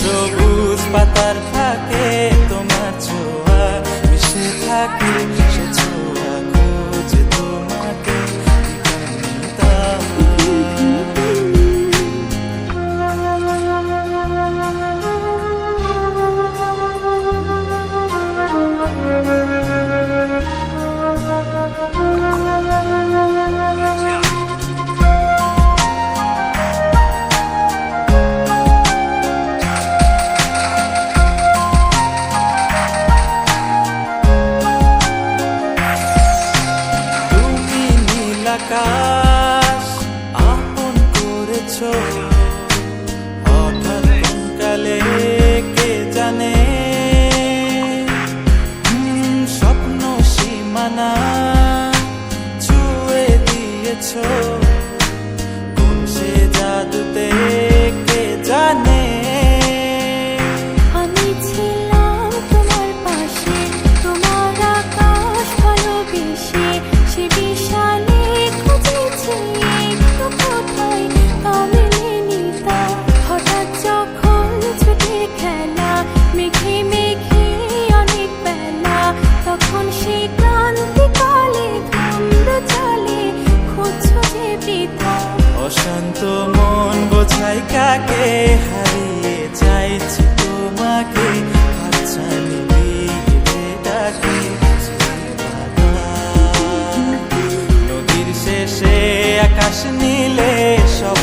সবুজ পাতার ফাঁকে তোমার ছোঁয়া মিশে থাকে, সে ছোঁয়া খুঁজে তোমাকে আকাশ আপন করেছো, হঠাৎ কালে কে জানে স্বপ্ন সীমানা ছুঁয়ে দিয়েছো, কোন সে জাদুতে কে জানে। আমি ছিলাম তোমার পাশে, তোমার আকাশ ভালোবেসে, সে বিশাল হঠাৎ যখন ছুটির খেলা মেঘে মেঘে অনেক বেলা, তখন সে ক্লান্তিকালে ঘুমর চলে খুঁজছো যে বৃথা। অশান্ত মন বোঝাই কাকে, হারিয়ে চাইছি তোমাকে, হাতছানি দিয়ে ডাকে। নদীর শেষে আকাশ নীলে সব